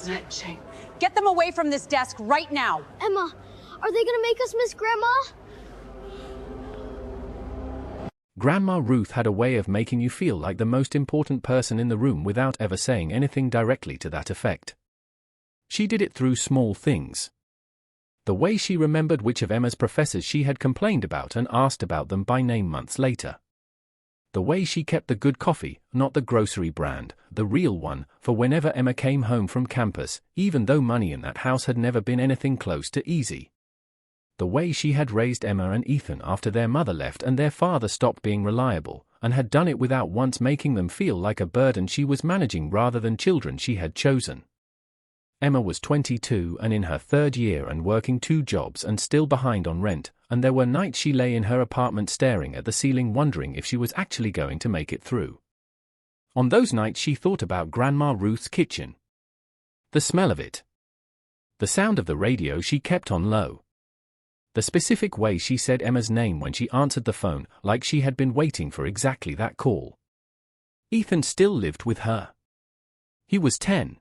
Snitching. Get them away from this desk right now. Emma, are they gonna make us miss Grandma? Grandma Ruth had a way of making you feel like the most important person in the room without ever saying anything directly to that effect. She did it through small things. The way she remembered which of Emma's professors she had complained about and asked about them by name months later. The way she kept the good coffee, not the grocery brand, the real one, for whenever Emma came home from campus, even though money in that house had never been anything close to easy. The way she had raised Emma and Ethan after their mother left and their father stopped being reliable, and had done it without once making them feel like a burden she was managing rather than children she had chosen. Emma was 22 and in her third year and working 2 jobs and still behind on rent, and there were nights she lay in her apartment staring at the ceiling wondering if she was actually going to make it through. On those nights she thought about Grandma Ruth's kitchen. The smell of it. The sound of the radio she kept on low. The specific way she said Emma's name when she answered the phone, like she had been waiting for exactly that call. Ethan still lived with her. He was 10.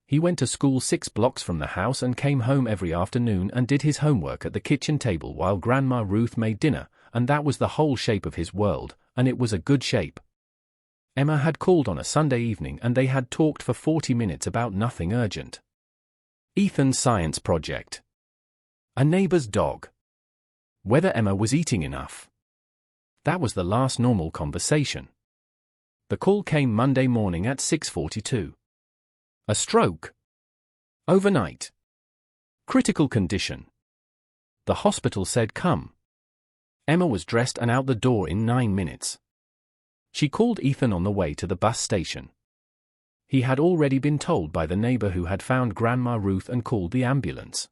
He went to school 6 blocks from the house and came home every afternoon and did his homework at the kitchen table while Grandma Ruth made dinner, and that was the whole shape of his world, and it was a good shape. Emma had called on a Sunday evening and they had talked for 40 minutes about nothing urgent. Ethan's science project. A neighbor's dog. Whether Emma was eating enough. That was the last normal conversation. The call came Monday morning at 6:42. A stroke. Overnight. Critical condition. The hospital said come. Emma was dressed and out the door in 9 minutes. She called Ethan on the way to the bus station. He had already been told by the neighbor who had found Grandma Ruth and called the ambulance.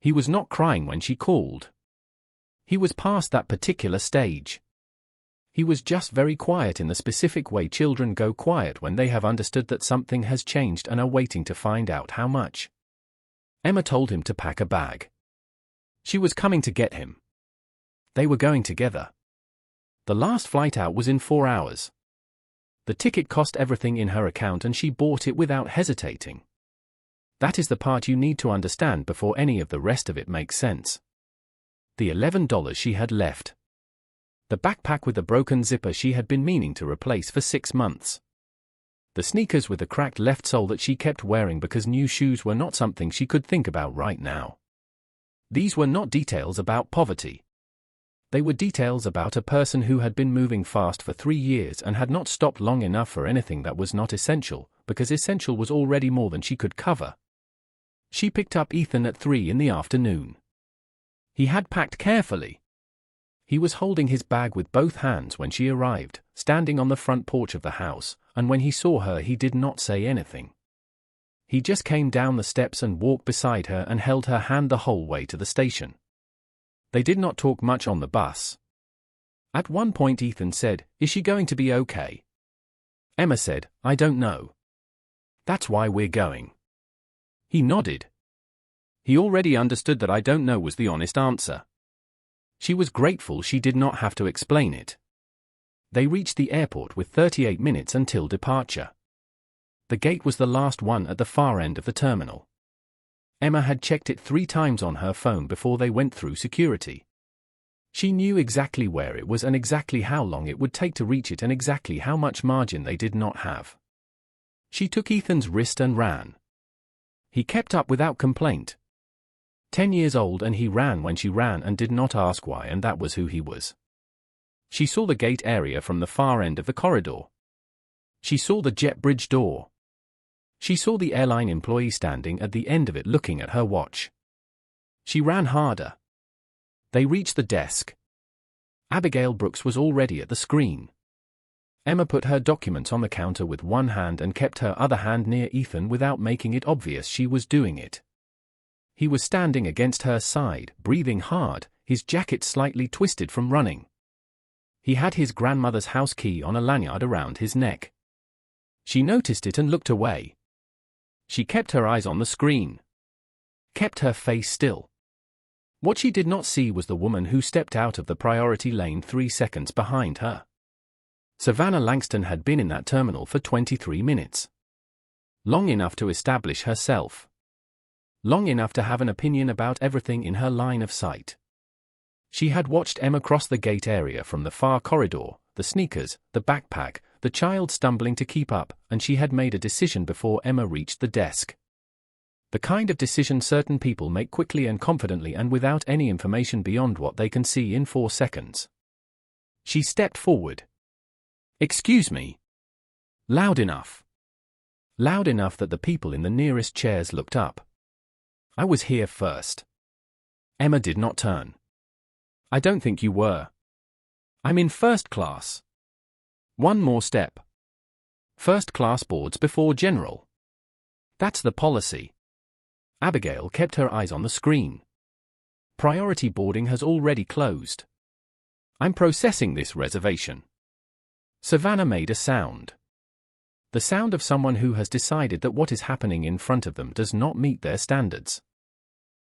He was not crying when she called. He was past that particular stage. He was just very quiet in the specific way children go quiet when they have understood that something has changed and are waiting to find out how much. Emma told him to pack a bag. She was coming to get him. They were going together. The last flight out was in 4 hours. The ticket cost everything in her account and she bought it without hesitating. That is the part you need to understand before any of the rest of it makes sense. The $11 she had left. The backpack with the broken zipper she had been meaning to replace for 6 months. The sneakers with the cracked left sole that she kept wearing because new shoes were not something she could think about right now. These were not details about poverty. They were details about a person who had been moving fast for 3 years and had not stopped long enough for anything that was not essential, because essential was already more than she could cover. She picked up Ethan at 3 in the afternoon. He had packed carefully. He was holding his bag with both hands when she arrived, standing on the front porch of the house, and when he saw her he did not say anything. He just came down the steps and walked beside her and held her hand the whole way to the station. They did not talk much on the bus. At one point Ethan said, "Is she going to be okay?" Emma said, "I don't know. That's why we're going." He nodded. He already understood that "I don't know" was the honest answer. She was grateful she did not have to explain it. They reached the airport with 38 minutes until departure. The gate was the last one at the far end of the terminal. Emma had checked it 3 times on her phone before they went through security. She knew exactly where it was and exactly how long it would take to reach it and exactly how much margin they did not have. She took Ethan's wrist and ran. He kept up without complaint. 10 years old and he ran when she ran and did not ask why, and that was who he was. She saw the gate area from the far end of the corridor. She saw the jet bridge door. She saw the airline employee standing at the end of it looking at her watch. She ran harder. They reached the desk. Abigail Brooks was already at the screen. Emma put her documents on the counter with one hand and kept her other hand near Ethan without making it obvious she was doing it. He was standing against her side, breathing hard, his jacket slightly twisted from running. He had his grandmother's house key on a lanyard around his neck. She noticed it and looked away. She kept her eyes on the screen. Kept her face still. What she did not see was the woman who stepped out of the priority lane 3 seconds behind her. Savannah Langston had been in that terminal for 23 minutes. Long enough to establish herself. Long enough to have an opinion about everything in her line of sight. She had watched Emma cross the gate area from the far corridor, the sneakers, the backpack, the child stumbling to keep up, and she had made a decision before Emma reached the desk. The kind of decision certain people make quickly and confidently and without any information beyond what they can see in 4 seconds. She stepped forward. "Excuse me." Loud enough. Loud enough that the people in the nearest chairs looked up. "I was here first." Emma did not turn. "I don't think you were. I'm in first class." One more step. First class boards before general. That's the policy. Abigail kept her eyes on the screen. Priority boarding has already closed. I'm processing this reservation. Savannah made a sound. The sound of someone who has decided that what is happening in front of them does not meet their standards.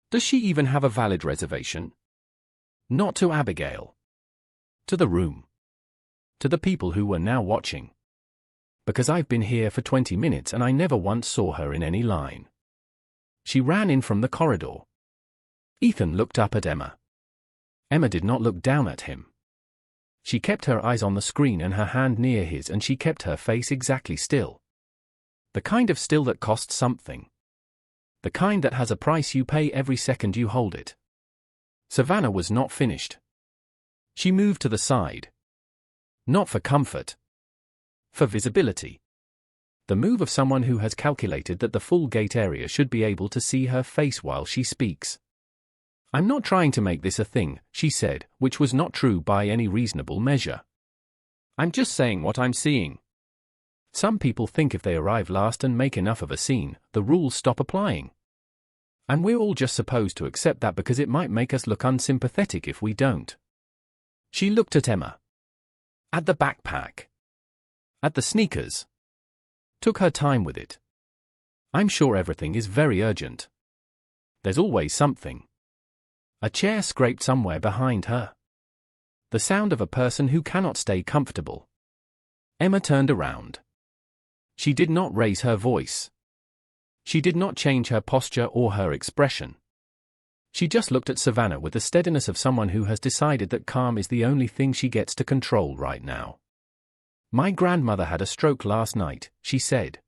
Does she even have a valid reservation? Not to Abigail. To the room. To the people who were now watching. Because I've been here for 20 minutes and I never once saw her in any line. She ran in from the corridor. Ethan looked up at Emma. Emma did not look down at him. She kept her eyes on the screen and her hand near his, and she kept her face exactly still. The kind of still that costs something. The kind that has a price you pay every second you hold it. Savannah was not finished. She moved to the side. Not for comfort. For visibility. The move of someone who has calculated that the full gate area should be able to see her face while she speaks. "I'm not trying to make this a thing," she said, which was not true by any reasonable measure. "I'm just saying what I'm seeing. Some people think if they arrive last and make enough of a scene, the rules stop applying. And we're all just supposed to accept that because it might make us look unsympathetic if we don't." She looked at Emma. At the backpack. At the sneakers. Took her time with it. "I'm sure everything is very urgent. There's always something." A chair scraped somewhere behind her. The sound of a person who cannot stay comfortable. Emma turned around. She did not raise her voice. She did not change her posture or her expression. She just looked at Savannah with the steadiness of someone who has decided that calm is the only thing she gets to control right now. "My grandmother had a stroke last night," she said.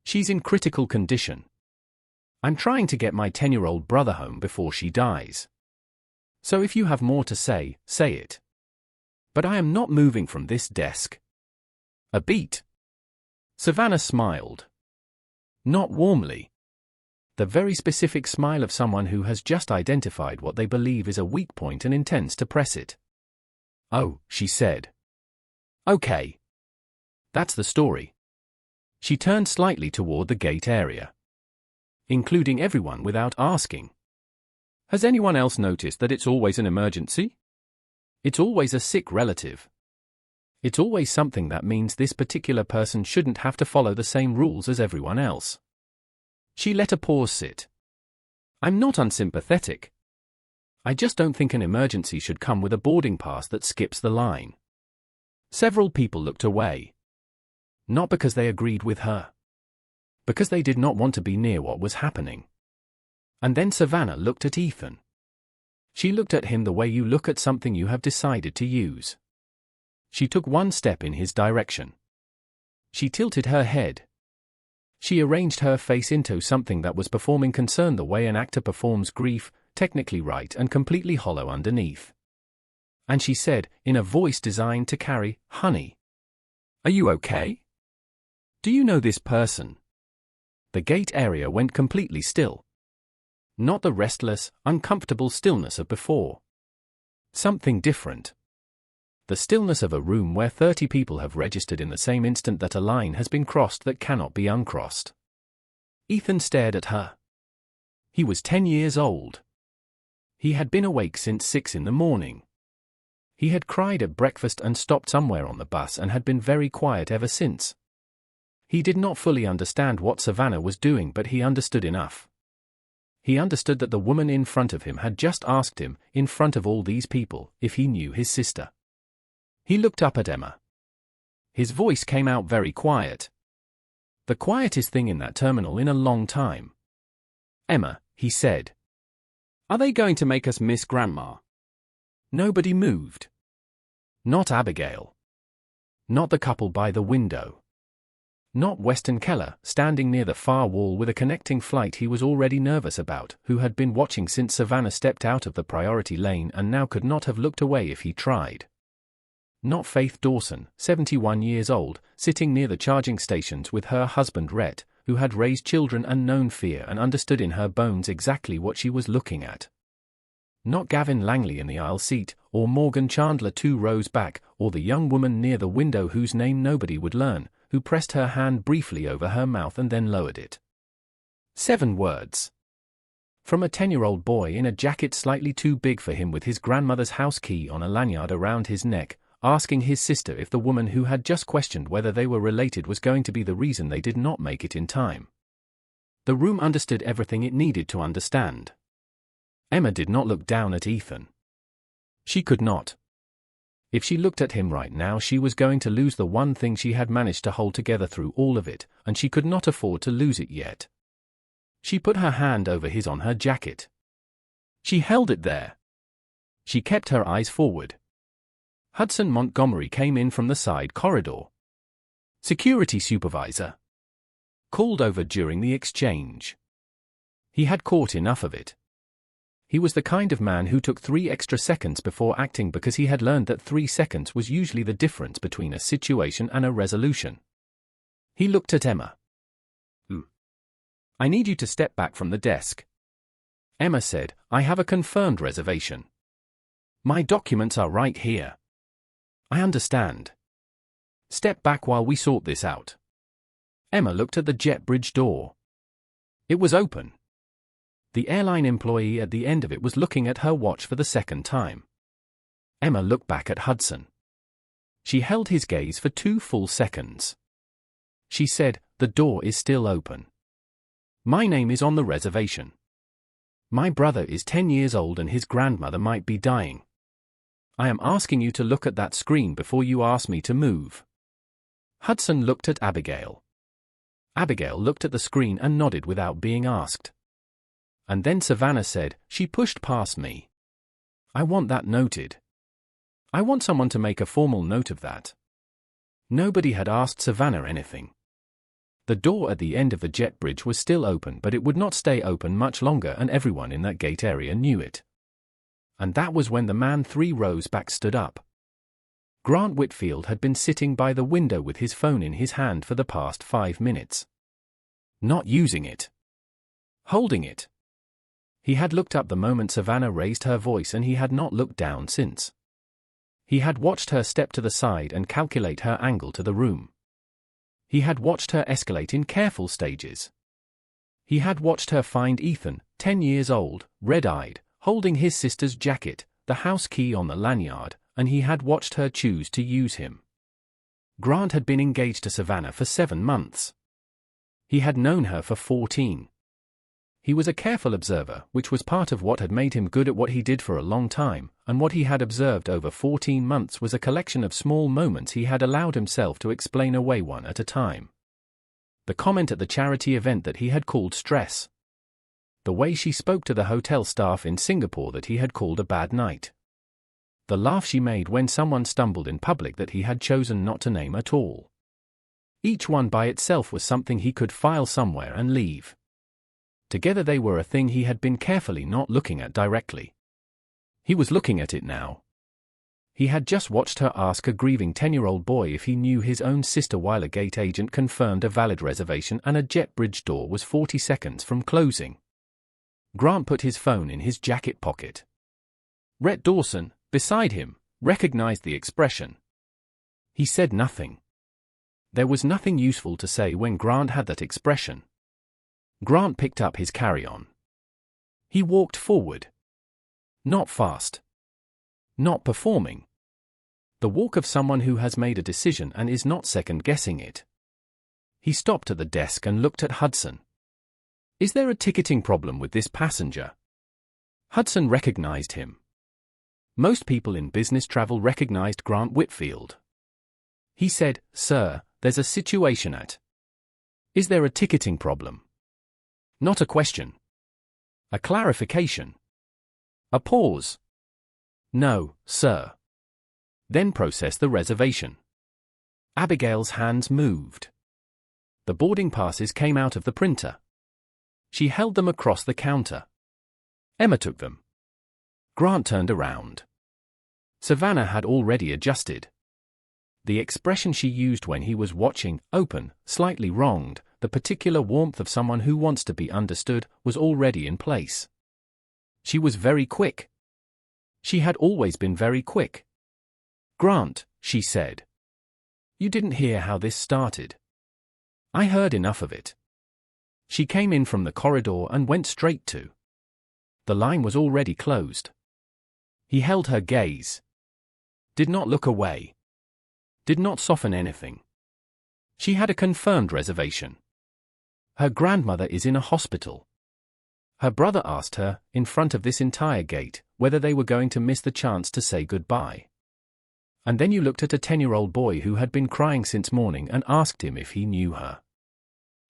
"She's in critical condition. I'm trying to get my 10-year-old brother home before she dies. So if you have more to say, say it. But I am not moving from this desk. A beat." Savannah smiled. Not warmly. The very specific smile of someone who has just identified what they believe is a weak point and intends to press it. "Oh," she said. "Okay. That's the story." She turned slightly toward the gate area. "Including everyone without asking. Has anyone else noticed that it's always an emergency? It's always a sick relative. It's always something that means this particular person shouldn't have to follow the same rules as everyone else." She let a pause sit. "I'm not unsympathetic. I just don't think an emergency should come with a boarding pass that skips the line." Several people looked away. Not because they agreed with her. Because they did not want to be near what was happening. And then Savannah looked at Ethan. She looked at him the way you look at something you have decided to use. She took one step in his direction. She tilted her head. She arranged her face into something that was performing concern the way an actor performs grief, technically right and completely hollow underneath. And she said, in a voice designed to carry, "Honey. Are you okay? Do you know this person?" The gate area went completely still. Not the restless, uncomfortable stillness of before. Something different. The stillness of a room where 30 people have registered in the same instant that a line has been crossed that cannot be uncrossed. Ethan stared at her. He was 10 years old. He had been awake since 6 in the morning. He had cried at breakfast and stopped somewhere on the bus and had been very quiet ever since. He did not fully understand what Savannah was doing, but he understood enough. He understood that the woman in front of him had just asked him, in front of all these people, if he knew his sister. He looked up at Emma. His voice came out very quiet. The quietest thing in that terminal in a long time. Emma, he said. Are they going to make us miss Grandma? Nobody moved. Not Abigail. Not the couple by the window. Not Weston Keller, standing near the far wall with a connecting flight he was already nervous about, who had been watching since Savannah stepped out of the priority lane and now could not have looked away if he tried. Not Faith Dawson, 71 years old, sitting near the charging stations with her husband Rhett, who had raised children and known fear and understood in her bones exactly what she was looking at. Not Gavin Langley in the aisle seat, or Morgan Chandler 2 rows back, or the young woman near the window whose name nobody would learn, who pressed her hand briefly over her mouth and then lowered it. 7 words. From a 10-year-old boy in a jacket slightly too big for him with his grandmother's house key on a lanyard around his neck, asking his sister if the woman who had just questioned whether they were related was going to be the reason they did not make it in time. The room understood everything it needed to understand. Emma did not look down at Ethan. She could not. If she looked at him right now, she was going to lose the one thing she had managed to hold together through all of it, and she could not afford to lose it yet. She put her hand over his on her jacket. She held it there. She kept her eyes forward. Hudson Montgomery came in from the side corridor. Security supervisor. Called over during the exchange. He had caught enough of it. He was the kind of man who took 3 extra seconds before acting because he had learned that 3 seconds was usually the difference between a situation and a resolution. He looked at Emma. I need you to step back from the desk. Emma said, I have a confirmed reservation. My documents are right here. I understand. Step back while we sort this out. Emma looked at the jet bridge door. It was open. The airline employee at the end of it was looking at her watch for the second time. Emma looked back at Hudson. She held his gaze for 2 full seconds. She said, the door is still open. My name is on the reservation. My brother is 10 years old and his grandmother might be dying. I am asking you to look at that screen before you ask me to move. Hudson looked at Abigail. Abigail looked at the screen and nodded without being asked. And then Savannah said, she pushed past me. I want that noted. I want someone to make a formal note of that. Nobody had asked Savannah anything. The door at the end of the jet bridge was still open, but it would not stay open much longer, and everyone in that gate area knew it. And that was when the man 3 rows back stood up. Grant Whitfield had been sitting by the window with his phone in his hand for the past 5 minutes. Not using it. Holding it. He had looked up the moment Savannah raised her voice, and he had not looked down since. He had watched her step to the side and calculate her angle to the room. He had watched her escalate in careful stages. He had watched her find Ethan, 10 years old, red-eyed, holding his sister's jacket, the house key on the lanyard, and he had watched her choose to use him. Grant had been engaged to Savannah for 7 months. He had known her for 14. He was a careful observer, which was part of what had made him good at what he did for a long time, and what he had observed over 14 months was a collection of small moments he had allowed himself to explain away one at a time. The comment at the charity event that he had called stress. The way she spoke to the hotel staff in Singapore that he had called a bad night. The laugh she made when someone stumbled in public that he had chosen not to name at all. Each one by itself was something he could file somewhere and leave. Together they were a thing he had been carefully not looking at directly. He was looking at it now. He had just watched her ask a grieving 10-year-old boy if he knew his own sister while a gate agent confirmed a valid reservation and a jet bridge door was 40 seconds from closing. Grant put his phone in his jacket pocket. Rhett Dawson, beside him, recognized the expression. He said nothing. There was nothing useful to say when Grant had that expression. Grant picked up his carry-on. He walked forward. Not fast. Not performing. The walk of someone who has made a decision and is not second-guessing it. He stopped at the desk and looked at Hudson. Is there a ticketing problem with this passenger? Hudson recognized him. Most people in business travel recognized Grant Whitfield. He said, Sir, there's a situation at. Is there a ticketing problem? Not a question. A clarification. A pause. No, sir. Then process the reservation. Abigail's hands moved. The boarding passes came out of the printer. She held them across the counter. Emma took them. Grant turned around. Savannah had already adjusted. The expression she used when he was watching, open, slightly wronged, the particular warmth of someone who wants to be understood, was already in place. She was very quick. She had always been very quick. Grant, she said. You didn't hear how this started. I heard enough of it. She came in from the corridor and went straight to. The line was already closed. He held her gaze. Did not look away. Did not soften anything. She had a confirmed reservation. Her grandmother is in a hospital. Her brother asked her, in front of this entire gate, whether they were going to miss the chance to say goodbye. And then you looked at a 10-year-old boy who had been crying since morning and asked him if he knew her.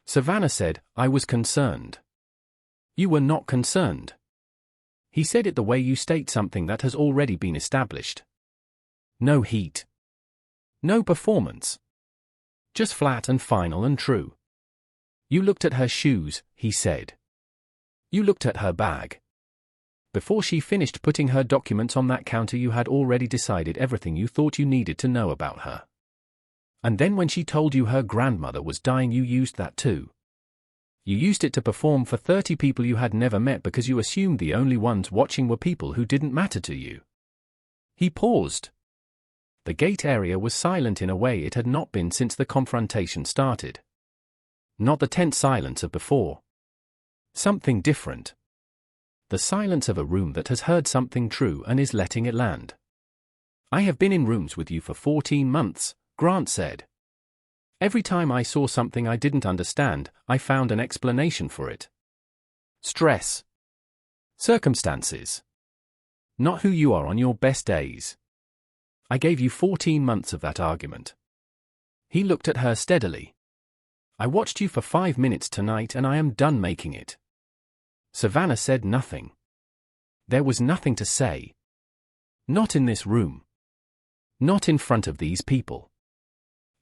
Savannah said, I was concerned. You were not concerned. He said it the way you state something that has already been established. No heat. No performance. Just flat and final and true. You looked at her shoes, he said. You looked at her bag. Before she finished putting her documents on that counter, you had already decided everything you thought you needed to know about her. And then when she told you her grandmother was dying, you used that too. You used it to perform for 30 people you had never met because you assumed the only ones watching were people who didn't matter to you. He paused. The gate area was silent in a way it had not been since the confrontation started. Not the tense silence of before. Something different. The silence of a room that has heard something true and is letting it land. I have been in rooms with you for 14 months, Grant said. Every time I saw something I didn't understand, I found an explanation for it. Stress. Circumstances. Not who you are on your best days. I gave you 14 months of that argument. He looked at her steadily. I watched you for 5 minutes tonight and I am done making it. Savannah said nothing. There was nothing to say. Not in this room. Not in front of these people.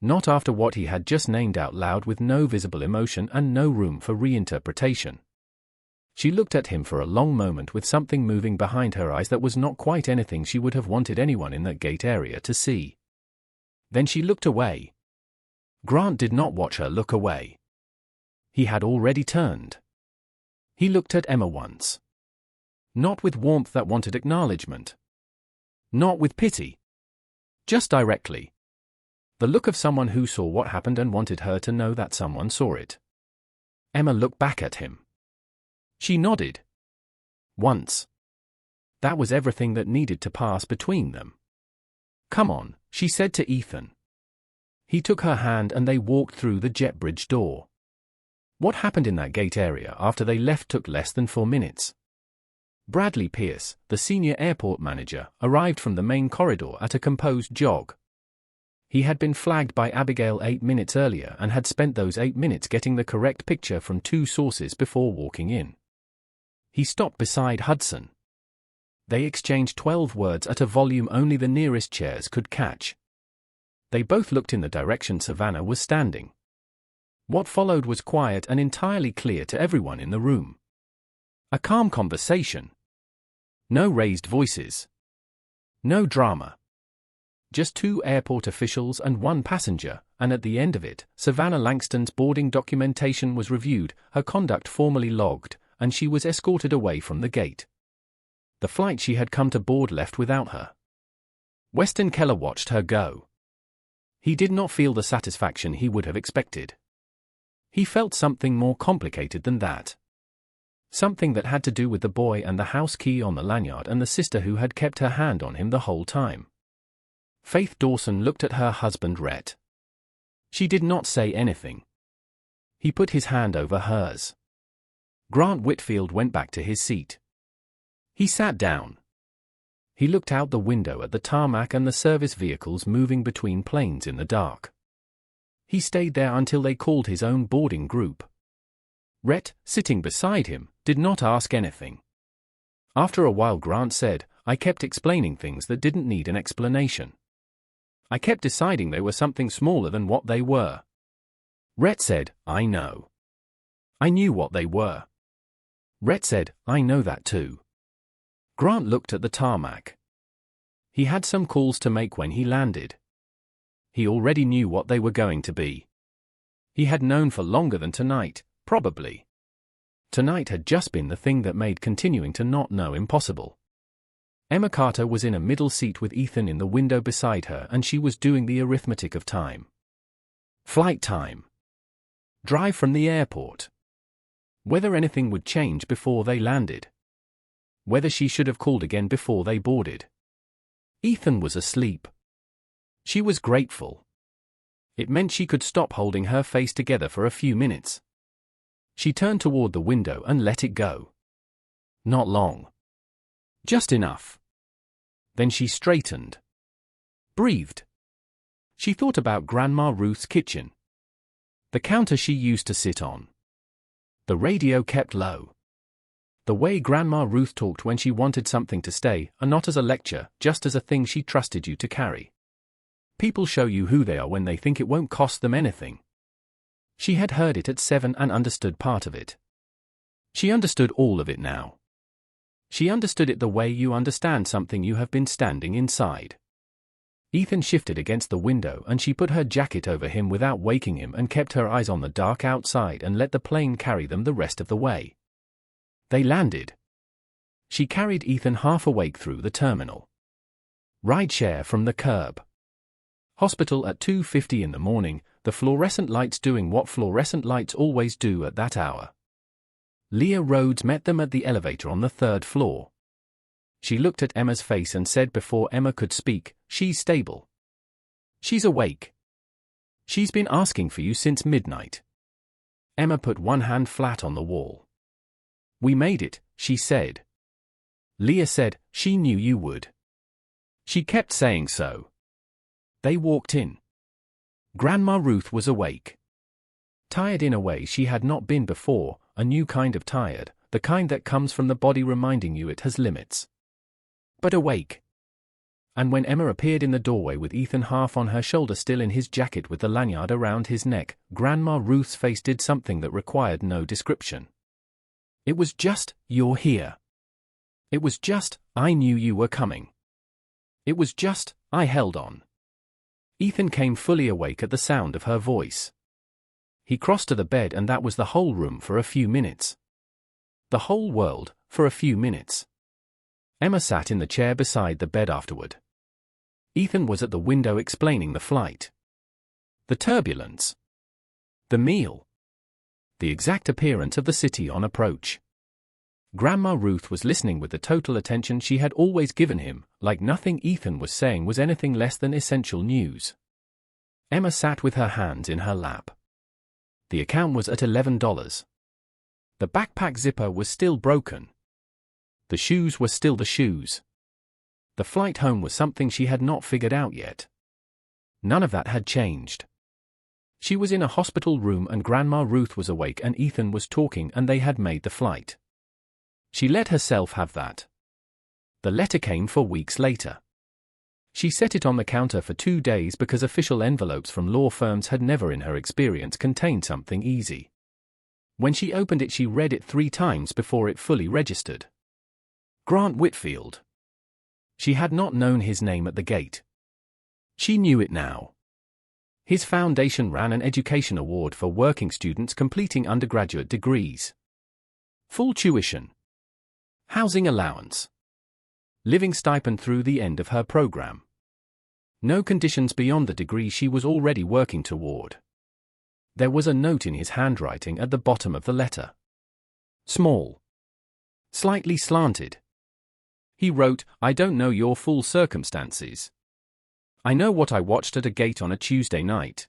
Not after what he had just named out loud, with no visible emotion and no room for reinterpretation. She looked at him for a long moment with something moving behind her eyes that was not quite anything she would have wanted anyone in that gate area to see. Then she looked away. Grant did not watch her look away. He had already turned. He looked at Emma once. Not with warmth that wanted acknowledgement. Not with pity. Just directly. The look of someone who saw what happened and wanted her to know that someone saw it. Emma looked back at him. She nodded. Once. That was everything that needed to pass between them. Come on, she said to Ethan. He took her hand and they walked through the jet bridge door. What happened in that gate area after they left took less than 4 minutes. Bradley Pierce, the senior airport manager, arrived from the main corridor at a composed jog. He had been flagged by Abigail 8 minutes earlier and had spent those 8 minutes getting the correct picture from 2 sources before walking in. He stopped beside Hudson. They exchanged 12 words at a volume only the nearest chairs could catch. They both looked in the direction Savannah was standing. What followed was quiet and entirely clear to everyone in the room. A calm conversation. No raised voices. No drama. Just 2 airport officials and 1 passenger, and at the end of it, Savannah Langston's boarding documentation was reviewed, her conduct formally logged, and she was escorted away from the gate. The flight she had come to board left without her. Weston Keller watched her go. He did not feel the satisfaction he would have expected. He felt something more complicated than that. Something that had to do with the boy and the house key on the lanyard and the sister who had kept her hand on him the whole time. Faith Dawson looked at her husband Rhett. She did not say anything. He put his hand over hers. Grant Whitfield went back to his seat. He sat down. He looked out the window at the tarmac and the service vehicles moving between planes in the dark. He stayed there until they called his own boarding group. Rhett, sitting beside him, did not ask anything. After a while Grant said, I kept explaining things that didn't need an explanation. I kept deciding they were something smaller than what they were. Rhett said, I know. I knew what they were. Rhett said, I know that too. Grant looked at the tarmac. He had some calls to make when he landed. He already knew what they were going to be. He had known for longer than tonight, probably. Tonight had just been the thing that made continuing to not know impossible. Emma Carter was in a middle seat with Ethan in the window beside her, and she was doing the arithmetic of time. Flight time. Drive from the airport. Whether anything would change before they landed. Whether she should have called again before they boarded. Ethan was asleep. She was grateful. It meant she could stop holding her face together for a few minutes. She turned toward the window and let it go. Not long. Just enough. Then she straightened. Breathed. She thought about Grandma Ruth's kitchen. The counter she used to sit on. The radio kept low. The way Grandma Ruth talked when she wanted something to stay, and not as a lecture, just as a thing she trusted you to carry. People show you who they are when they think it won't cost them anything. She had heard it at 7 and understood part of it. She understood all of it now. She understood it the way you understand something you have been standing inside. Ethan shifted against the window and she put her jacket over him without waking him and kept her eyes on the dark outside and let the plane carry them the rest of the way. They landed. She carried Ethan half awake through the terminal. Rideshare from the curb. Hospital at 2:50 in the morning, the fluorescent lights doing what fluorescent lights always do at that hour. Leah Rhodes met them at the elevator on the 3rd floor. She looked at Emma's face and said before Emma could speak, she's stable. She's awake. She's been asking for you since midnight. Emma put one hand flat on the wall. We made it, she said. Leah said, she knew you would. She kept saying so. They walked in. Grandma Ruth was awake. Tired in a way she had not been before, a new kind of tired, the kind that comes from the body reminding you it has limits. But awake. And when Emma appeared in the doorway with Ethan half on her shoulder still in his jacket with the lanyard around his neck, Grandma Ruth's face did something that required no description. It was just, you're here. It was just, I knew you were coming. It was just, I held on. Ethan came fully awake at the sound of her voice. He crossed to the bed and that was the whole room for a few minutes. The whole world, for a few minutes. Emma sat in the chair beside the bed afterward. Ethan was at the window explaining the flight. The turbulence. The meal. The exact appearance of the city on approach. Grandma Ruth was listening with the total attention she had always given him, like nothing Ethan was saying was anything less than essential news. Emma sat with her hands in her lap. The account was at $11. The backpack zipper was still broken. The shoes were still the shoes. The flight home was something she had not figured out yet. None of that had changed. She was in a hospital room and Grandma Ruth was awake and Ethan was talking and they had made the flight. She let herself have that. The letter came 4 weeks later. She set it on the counter for 2 days because official envelopes from law firms had never in her experience contained something easy. When she opened it she read it 3 times before it fully registered. Grant Whitfield. She had not known his name at the gate. She knew it now. His foundation ran an education award for working students completing undergraduate degrees. Full tuition. Housing allowance. Living stipend through the end of her program. No conditions beyond the degree she was already working toward. There was a note in his handwriting at the bottom of the letter. Small. Slightly slanted. He wrote, I don't know your full circumstances. I know what I watched at a gate on a Tuesday night.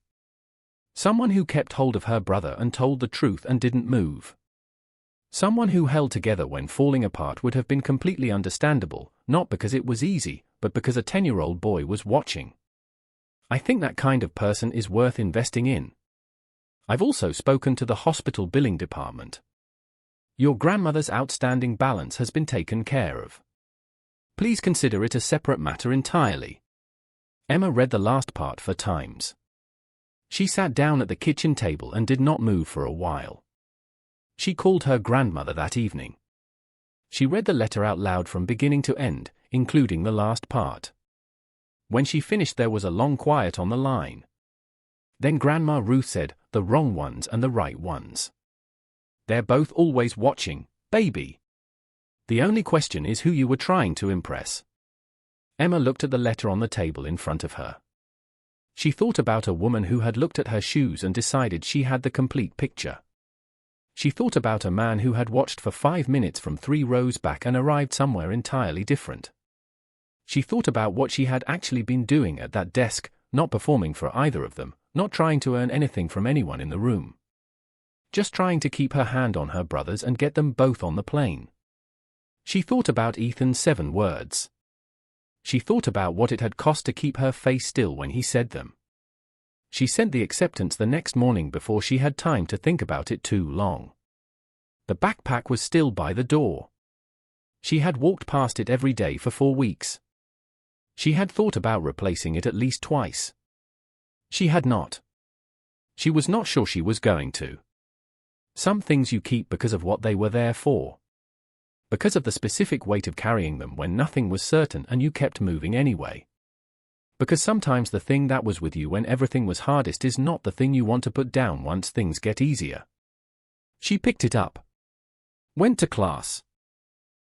Someone who kept hold of her brother and told the truth and didn't move. Someone who held together when falling apart would have been completely understandable, not because it was easy, but because a 10-year-old boy was watching. I think that kind of person is worth investing in. I've also spoken to the hospital billing department. Your grandmother's outstanding balance has been taken care of. Please consider it a separate matter entirely. Emma read the last part 4 times. She sat down at the kitchen table and did not move for a while. She called her grandmother that evening. She read the letter out loud from beginning to end, including the last part. When she finished, there was a long quiet on the line. Then Grandma Ruth said, "The wrong ones and the right ones. They're both always watching, baby. The only question is who you were trying to impress." Emma looked at the letter on the table in front of her. She thought about a woman who had looked at her shoes and decided she had the complete picture. She thought about a man who had watched for 5 minutes from 3 rows back and arrived somewhere entirely different. She thought about what she had actually been doing at that desk, not performing for either of them, not trying to earn anything from anyone in the room. Just trying to keep her hand on her brothers and get them both on the plane. She thought about Ethan's 7 words. She thought about what it had cost to keep her face still when he said them. She sent the acceptance the next morning before she had time to think about it too long. The backpack was still by the door. She had walked past it every day for 4 weeks. She had thought about replacing it at least twice. She had not. She was not sure she was going to. Some things you keep because of what they were there for. Because of the specific weight of carrying them when nothing was certain and you kept moving anyway. Because sometimes the thing that was with you when everything was hardest is not the thing you want to put down once things get easier. She picked it up. Went to class.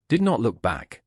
Did not look back.